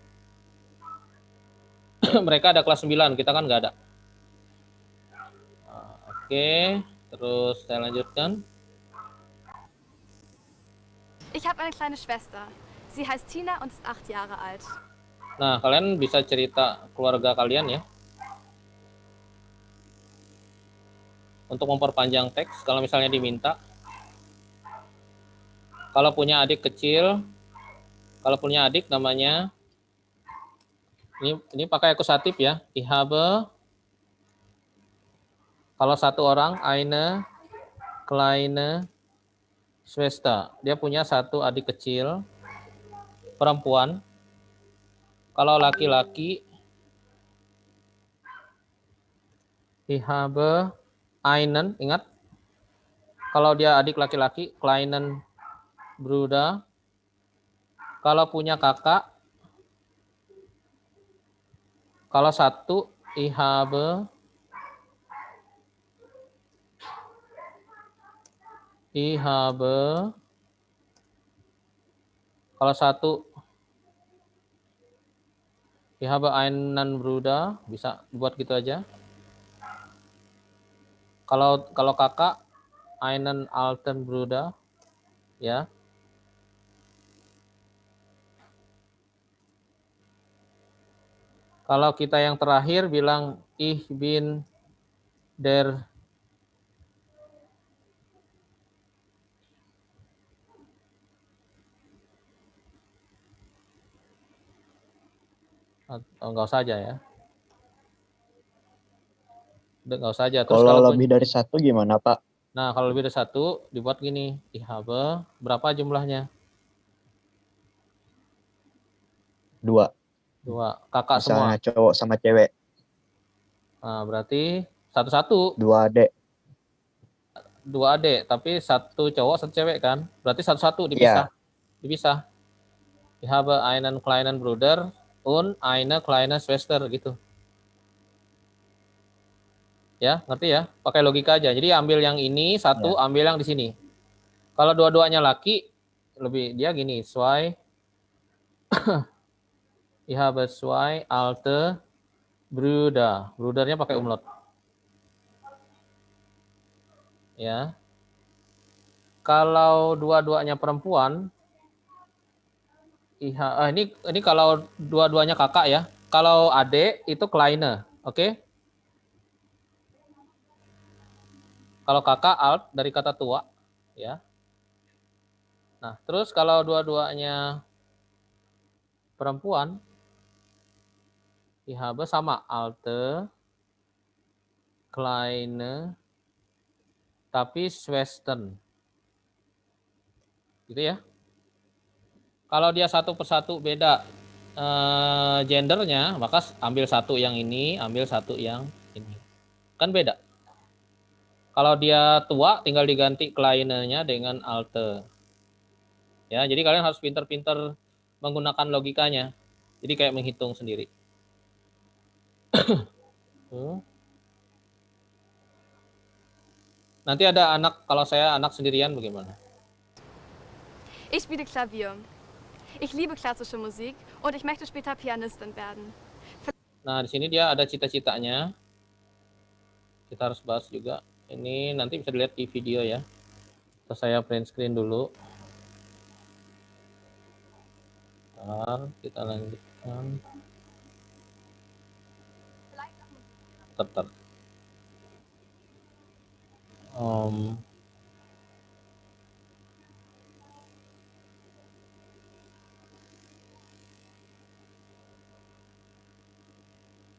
Speaker 1: Mereka ada kelas 9, kita kan nggak ada. Oke, terus saya lanjutkan.
Speaker 2: Ich habe eine kleine Schwester. Sie heißt Tina und ist 8 Jahre alt.
Speaker 1: Nah, kalian bisa cerita keluarga kalian ya. Untuk memperpanjang teks, kalau misalnya diminta. Kalau punya adik kecil, kalau punya adik namanya, ini pakai akusatif ya. Ich habe, kalau satu orang, eine kleine Schwester. Dia punya satu adik kecil, perempuan. Kalau laki-laki, ich habe einen, ingat? Kalau dia adik laki-laki, kleinen Bruder. Kalau punya kakak, kalau satu, ich habe, kalau satu, ich habe einen Bruder, bisa buat gitu aja. Kalau kakak, einen alten Bruder, ya. Kalau kita yang terakhir bilang ich bin der enggak usah aja ya. Enggak usah aja. Terus
Speaker 5: Kalau
Speaker 1: kalau
Speaker 5: lebih dari satu gimana, Pak?
Speaker 1: nah, kalau lebih dari satu dibuat gini, ich habe berapa jumlahnya?
Speaker 5: 2.
Speaker 1: 2. Kakak
Speaker 5: Misalnya
Speaker 1: semua.
Speaker 5: cowok sama cewek.
Speaker 1: Nah, berarti satu-satu.
Speaker 5: 2 adik.
Speaker 1: 2 adik, tapi satu cowok, satu cewek kan? Berarti satu-satu dipisah.
Speaker 5: Iya.
Speaker 1: Dipisah. Ich habe einen kleinen Bruder und eine kleine Schwester gitu. Ya, ngerti ya? Pakai logika aja. Jadi ambil yang ini, satu,
Speaker 5: Ya.
Speaker 1: ambil yang di sini. Kalau dua-duanya laki, lebih dia gini, zwei, ich habe zwei alte Brüder. Brüdernya pakai umlaut. Ya. Kalau dua-duanya perempuan, ini kalau dua-duanya kakak ya. Kalau adik itu kleine, oke? Kalau kakak alt dari kata tua, ya. Nah, terus kalau dua-duanya perempuan, ich habe sama alte, kleine, tapi Schwestern. Gitu ya. Kalau dia satu persatu beda gendernya, maka ambil satu yang ini, ambil satu yang ini. Kan beda. Kalau dia tua, tinggal diganti kleine-nya dengan alte. Ya, jadi kalian harus pinter-pinter menggunakan logikanya. Jadi kayak menghitung sendiri. Nanti ada anak, kalau saya anak sendirian bagaimana?
Speaker 2: Ich spiele Klavier. Ich liebe klassische Musik und ich möchte später Pianistin werden.
Speaker 1: Nah, di sini dia ada cita-citanya. Kita harus bahas juga. Ini nanti bisa dilihat di video ya. Terus saya print screen dulu. Bentar, kita lanjutkan. Bentar.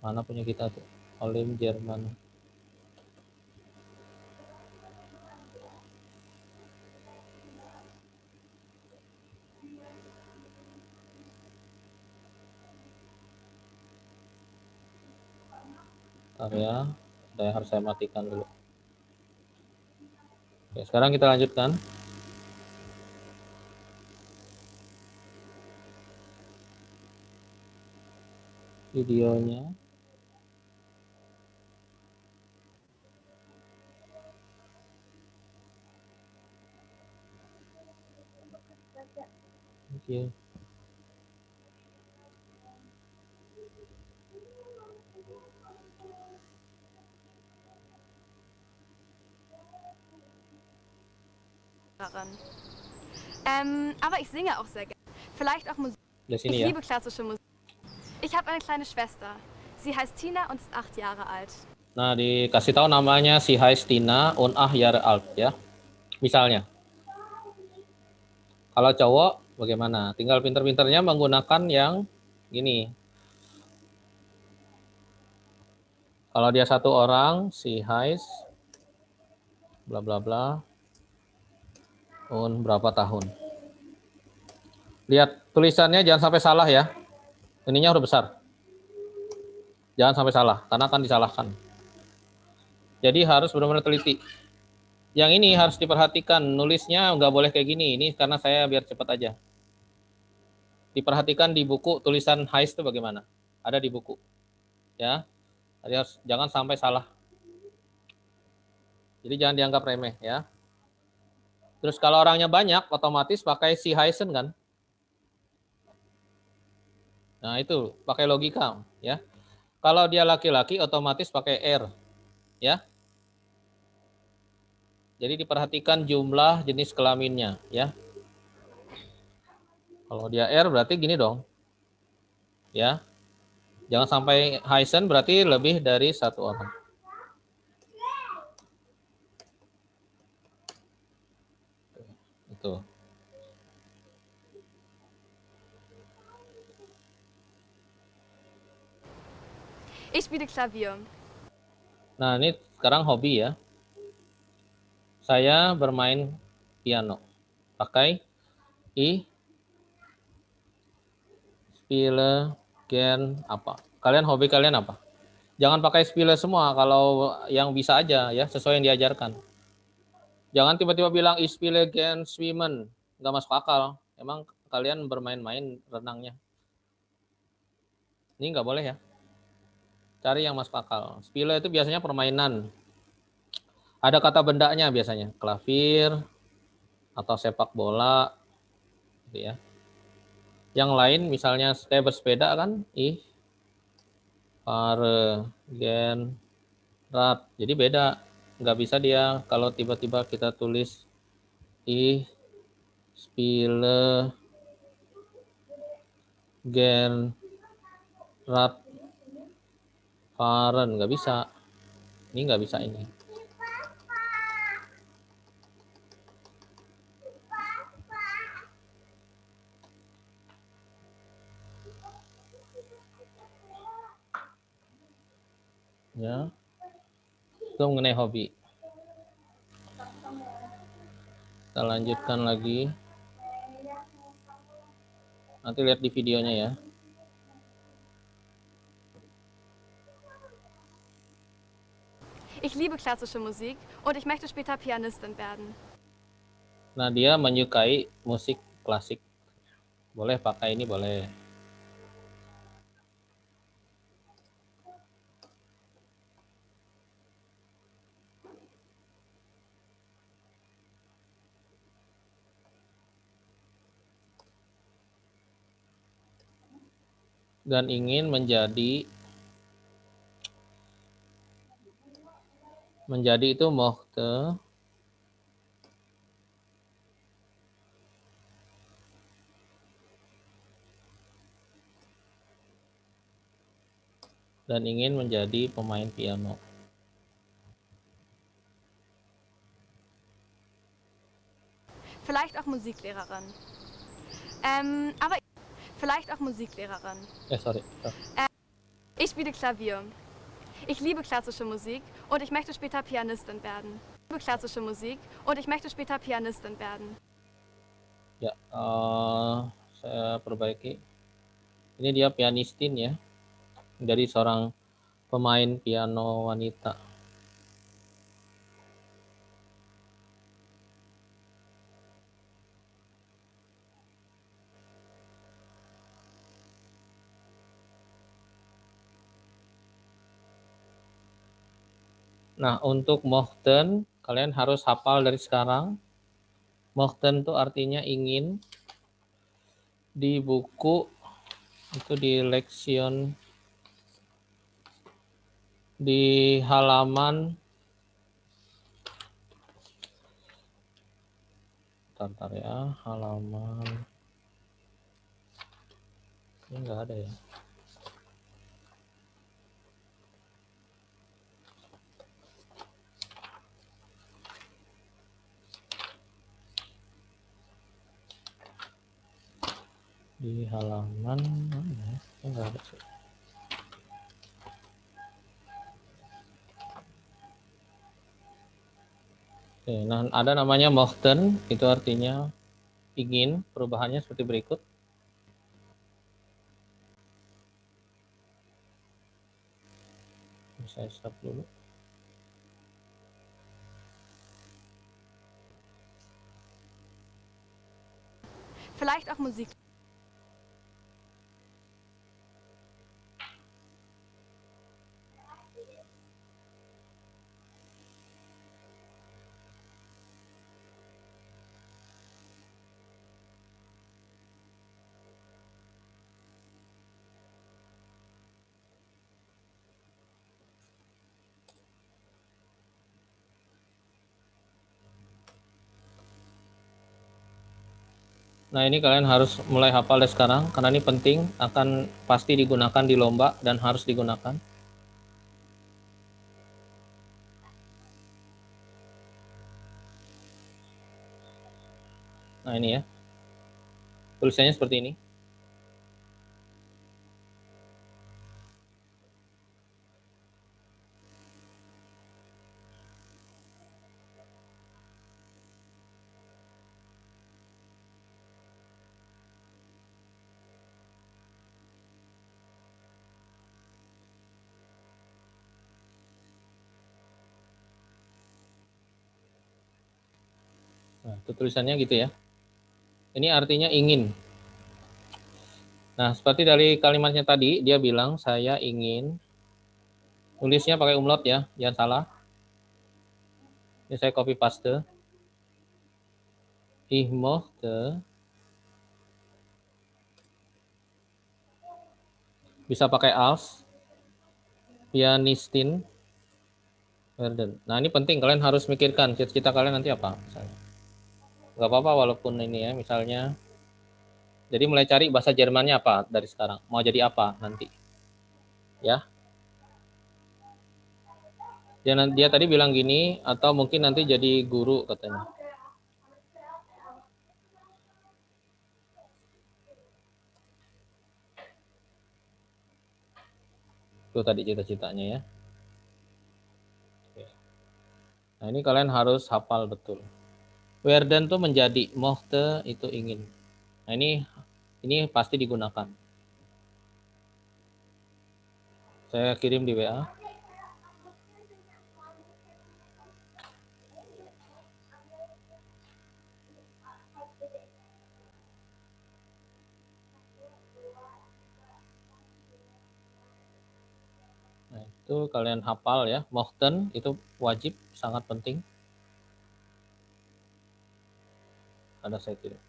Speaker 1: Mana punya kita tuh? Olim Jerman. Bentar ya. Ada yang harus saya matikan dulu. Oke, sekarang kita lanjutkan. Videonya. Thank you.
Speaker 2: Aber ich singe auch sehr gerne. Vielleicht auch Musik.
Speaker 1: Di
Speaker 2: Ich
Speaker 1: sini ya.
Speaker 2: liebe klassische Musik. Ich habe eine kleine Schwester. Sie heißt Tina und ist 8 Jahre alt.
Speaker 1: Nah, dikasih tahu namanya si Haistina und 8 Jahre alt ya. Misalnya. Kalau cowok bagaimana? Tinggal pinter-pinternya menggunakan yang gini. Kalau dia satu orang, si Hais, bla bla bla, berapa tahun. Lihat tulisannya jangan sampai salah ya. Ininya huruf besar. Jangan sampai salah, karena akan disalahkan. Jadi harus benar-benar teliti. Yang ini harus diperhatikan, nulisnya nggak boleh kayak gini. Ini karena saya biar cepat aja. Diperhatikan di buku tulisan Heiss itu bagaimana? Ada di buku, ya. Jadi harus, jangan sampai salah. Jadi jangan dianggap remeh, ya. Terus kalau orangnya banyak, otomatis pakai si Heissen kan? Nah itu pakai logika, ya. Kalau dia laki-laki, otomatis pakai R, ya. Jadi diperhatikan jumlah jenis kelaminnya, ya. Kalau dia R berarti gini dong, ya. Jangan sampai Heissen berarti lebih dari satu orang. Itu.
Speaker 2: Ich spiele Klavier.
Speaker 1: Nah ini sekarang hobi ya. Saya bermain piano. Pakai I, spiele, gen, apa. Kalian hobi kalian apa? Jangan pakai spiele semua, kalau yang bisa aja ya, sesuai yang diajarkan. Jangan tiba-tiba bilang ich spiele gen schwimmen. Nggak masuk akal. Emang kalian bermain-main renangnya. Ini nggak boleh ya. Cari yang masuk akal. Spiele itu biasanya permainan. Ada kata bendanya biasanya. Klavir, atau sepak bola. Gitu ya. Yang lain misalnya saya bersepeda kan. Ih, fahre, gen, rat. Jadi beda. Nggak bisa dia kalau tiba-tiba kita tulis ih, spiele, gen, rat, faren. Nggak bisa. Ini nggak bisa ini. Ya, itu mengenai hobi. Kita lanjutkan lagi. Nanti lihat di videonya ya.
Speaker 2: Ich liebe klassische Musik und ich möchte später Pianistin werden.
Speaker 1: Nah, dia menyukai musik klasik. Boleh pakai ini, boleh. Dan ingin menjadi itu mochte, dan ingin menjadi pemain piano.
Speaker 2: Vielleicht auch Musiklehrerin. Aber vielleicht auch Musiklehrerin.
Speaker 1: Sorry.
Speaker 2: Ich spiele Klavier. Ich liebe klassische Musik und ich möchte später Pianistin werden. Ich liebe klassische Musik und ich möchte später Pianistin werden.
Speaker 1: Ya, saya perbaiki. Ini dia pianistin ya, dari seorang pemain piano wanita. Nah, untuk mochten, kalian harus hafal dari sekarang. Mochten itu artinya ingin. Di buku, itu di leksion, di halaman, bentar ya, halaman, ini enggak ada ya. Di halaman mana ya? Enggak ada sih. Oke, nah ada namanya mochten, itu artinya ingin. Perubahannya seperti berikut. Saya stop dulu.
Speaker 2: Vielleicht auch Musik.
Speaker 1: Nah, ini kalian harus mulai hafal dari sekarang karena ini penting, akan pasti digunakan di lomba dan harus digunakan. Nah, ini ya. Tulisannya seperti ini. Nah, itu tulisannya gitu ya. Ini artinya ingin. Nah, seperti dari kalimatnya tadi, dia bilang saya ingin. Tulisnya pakai umlaut ya, jangan salah. Ini saya copy paste. Ich möchte. Bisa pakai als. Pianistin werden. Nah, ini penting, kalian harus mikirkan cita-cita kalian nanti apa misalnya. Gak apa-apa walaupun ini ya, misalnya. Jadi mulai cari bahasa Jermannya apa dari sekarang. Mau jadi apa nanti. Ya. Dia tadi bilang gini, atau mungkin nanti jadi guru katanya. Itu tadi cita-citanya ya. Nah, ini kalian harus hafal betul. Werden tuh menjadi, mochte itu ingin. Nah, ini pasti digunakan. Saya kirim di WA. Nah, itu kalian hafal ya. Mochten itu wajib, sangat penting. Ada saya kirim.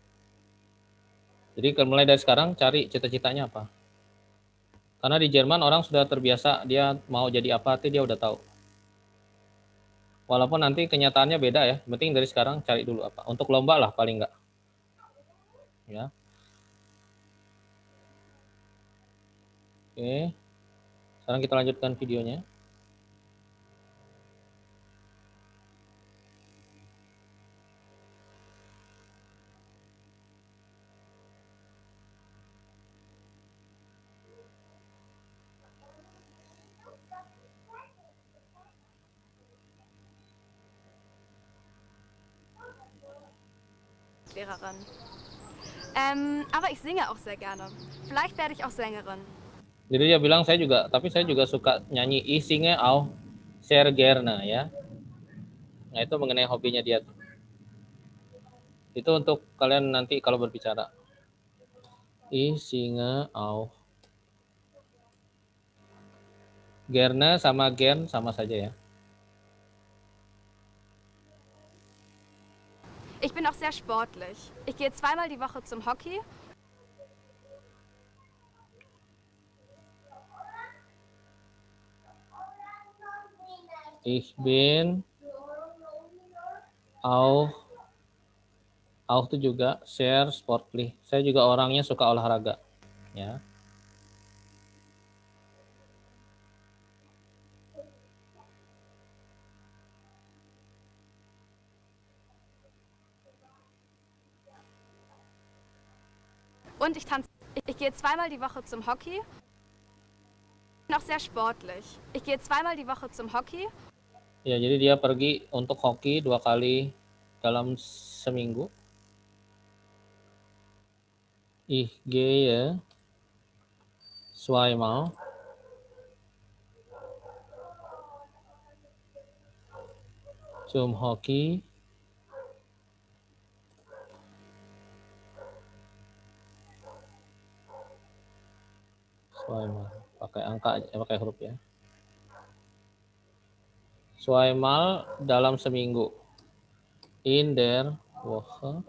Speaker 1: Jadi mulai dari sekarang cari cita-citanya apa. Karena di Jerman orang sudah terbiasa dia mau jadi apa, itu dia udah tahu. Walaupun nanti kenyataannya beda ya. Penting dari sekarang cari dulu apa. Untuk lomba lah paling enggak. Ya. Oke. Sekarang kita lanjutkan videonya.
Speaker 2: Lehrerin. Aber ich singe auch sehr gerne. Vielleicht werde ich auch Sängerin.
Speaker 1: Jadi dia bilang saya juga suka nyanyi. Ich singe auch sehr gerne ya. Nah, itu mengenai hobinya dia tuh. Itu untuk kalian nanti kalau berbicara. Ich singe auch. Gerne sama gern sama saja ya.
Speaker 2: Ich bin auch sehr sportlich. Ich gehe zweimal die Woche zum Hockey.
Speaker 1: Ich bin auch itu juga sehr sportlich. Saya juga orangnya suka olahraga ya.
Speaker 2: Und ich tanze. Ich gehe zweimal die Woche zum Hockey. Ich bin auch sehr sportlich. Ich gehe zweimal die Woche zum Hockey.
Speaker 1: Ya, jadi dia pergi untuk hoki 2 kali dalam seminggu. Ich gehe zweimal zum Hockey pakai angka aja, pakai huruf ya. Zweimal dalam seminggu. In der Woche.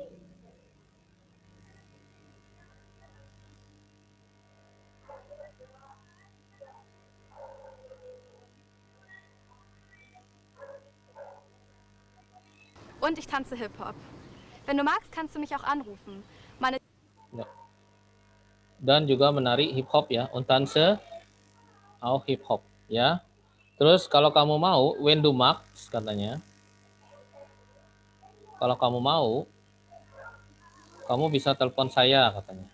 Speaker 2: Und ich tanze Hip-Hop. Wenn du magst, kannst du mich auch anrufen. Meine
Speaker 1: Ya. Dan juga menari hip hop ya. Und tanze auch hip hop ya. Terus kalau kamu mau, when du magst katanya. Kalau kamu mau, kamu bisa telepon saya katanya.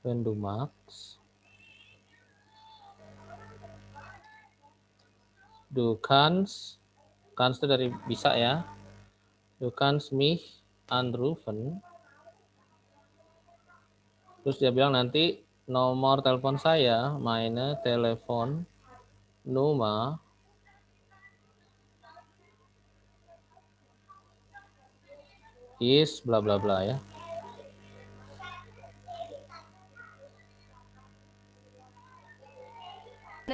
Speaker 1: When du magst. Du kannst itu dari bisa ya. Du kannst mich anrufen. Terus dia bilang nanti nomor telepon saya, meine Telefonnummer is bla bla bla ya.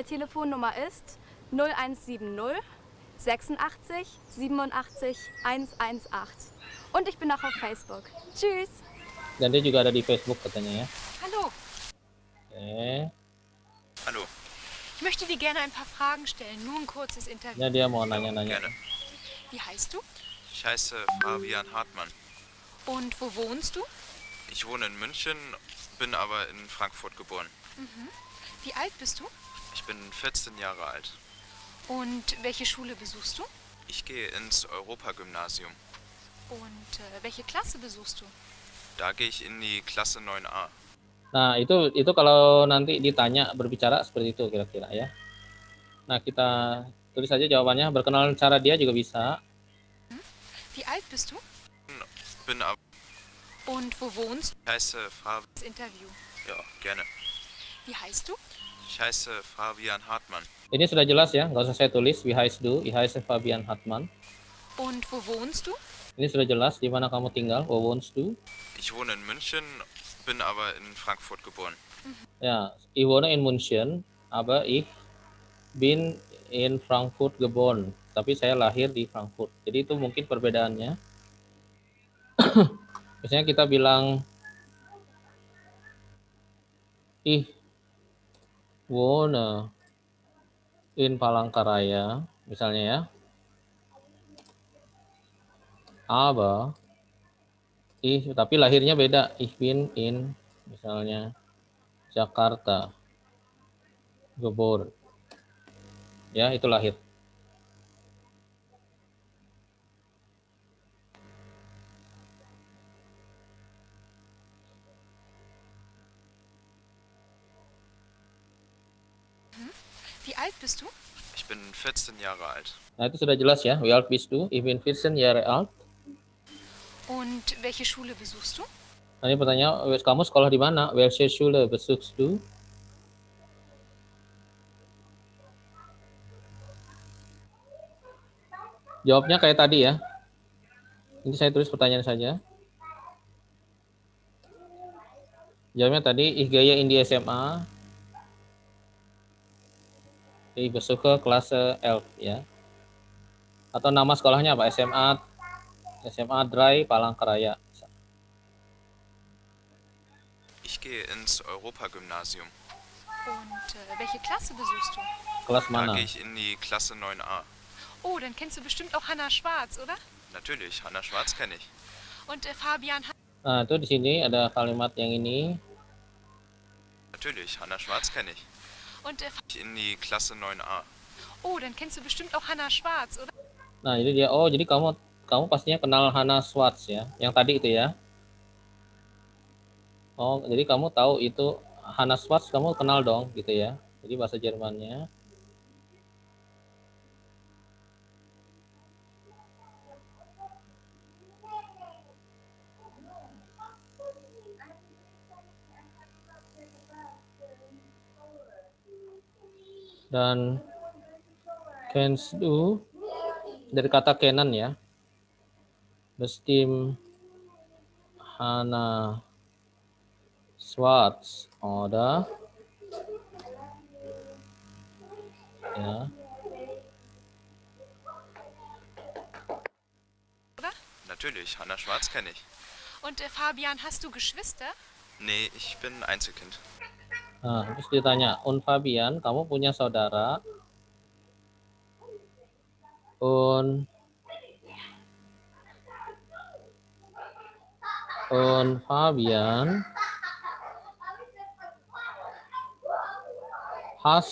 Speaker 2: Telefonnummer ist 0170 86 87 118. Und ich bin auch auf Facebook. Tschüss!
Speaker 1: Dan dia juga ada di Facebook katanya ya.
Speaker 3: Hallo,
Speaker 1: Oke.
Speaker 4: Hallo.
Speaker 3: ich möchte dir gerne ein paar Fragen stellen. Nur ein kurzes Interview.
Speaker 1: Ya dia mau nanya-nanya.
Speaker 4: Gerne.
Speaker 3: Wie heißt du?
Speaker 4: Ich heiße Fabian Hartmann.
Speaker 3: Und wo wohnst du?
Speaker 4: Ich wohne in München, bin aber in Frankfurt geboren.
Speaker 3: Wie alt bist du?
Speaker 4: Ich bin 14 Jahre alt.
Speaker 3: Und welche Schule besuchst du?
Speaker 4: Ich gehe ins Europagymnasium.
Speaker 3: Und welche Klasse besuchst du?
Speaker 4: Da gehe ich in die Klasse 9a.
Speaker 1: Nah, itu kalau nanti ditanya berbicara seperti itu kira-kira ya. Nah, kita tulis saja jawabannya. Berkenalan cara dia juga bisa.
Speaker 3: Wie alt bist du?
Speaker 4: Bin aber.
Speaker 3: Und wo wohnst du?
Speaker 4: Ich heiße Fabian.
Speaker 3: Das Interview.
Speaker 4: Ja, gerne.
Speaker 3: Wie heißt du?
Speaker 4: Ich heiße Fabian Hartmann.
Speaker 1: Ini sudah jelas ya, nggak usah saya tulis. Wie heißt du? Ich heiße Fabian Hartmann.
Speaker 3: Und wo wohnst du?
Speaker 1: Ini sudah jelas di mana kamu tinggal. Wo wohnst du?
Speaker 4: Ich wohne in München, bin aber in Frankfurt geboren.
Speaker 1: Ya, ich wohne in München, aber ich bin in Frankfurt geboren. Tapi saya lahir di Frankfurt. Jadi itu mungkin perbedaannya. Biasanya kita bilang ich wohne in Palangkaraya, misalnya ya. Aber tapi lahirnya beda. Ich bin in misalnya Jakarta geboren. Ya, itu lahir.
Speaker 3: Wie alt bist du?
Speaker 4: Ich bin 14 Jahre alt.
Speaker 1: Nah, itu sudah jelas ya. Wie alt bist du? Ich bin 14 Jahre alt.
Speaker 3: Und welche Schule besuchst du?
Speaker 1: Nah, ini pertanyaan, kamu sekolah di mana? Welche Schule besuchst du? Jawabnya kayak tadi ya. Ini saya tulis pertanyaan saja. Jawabnya tadi, ich gehe in die SMA. Ich besuche Klasse 11 ya. Atau nama sekolahnya apa? SMA 3 Palangkaraya.
Speaker 4: Ich gehe ins Europagymnasium.
Speaker 3: Und welche Klasse besuchst du?
Speaker 1: Kelas
Speaker 4: Da
Speaker 1: mana?
Speaker 4: gehe ich in die Klasse 9a.
Speaker 3: Oh, dann kennst du bestimmt auch Hannah Schwarz, oder?
Speaker 4: Natürlich, Hannah Schwarz kenne ich.
Speaker 3: Und Fabian
Speaker 1: Nah, itu di sini ada kalimat yang ini.
Speaker 4: Natürlich, Hannah Schwarz kenne ich.
Speaker 3: Und
Speaker 4: In die Klasse 9a.
Speaker 3: oh, dann kennst du bestimmt auch Hannah Schwarz, oder?
Speaker 1: Nah, jadi dia, oh jadi kamu pastinya kenal Hannah Schwarz ya, yang tadi itu ya. Oh, jadi kamu tahu itu Hannah Schwarz, kamu kenal dong gitu ya. Jadi bahasa Jermannya. Dan kennst du dari kata kennen ya. Bestim Hannah Schwarz, oder? Ja.
Speaker 4: Natürlich, Hannah Schwarz kenne ich.
Speaker 3: Und Fabian, hast du Geschwister?
Speaker 4: Nee, ich bin Einzelkind.
Speaker 1: Nah, terus ditanya, Un Fabian, kamu punya saudara? Un Fabian has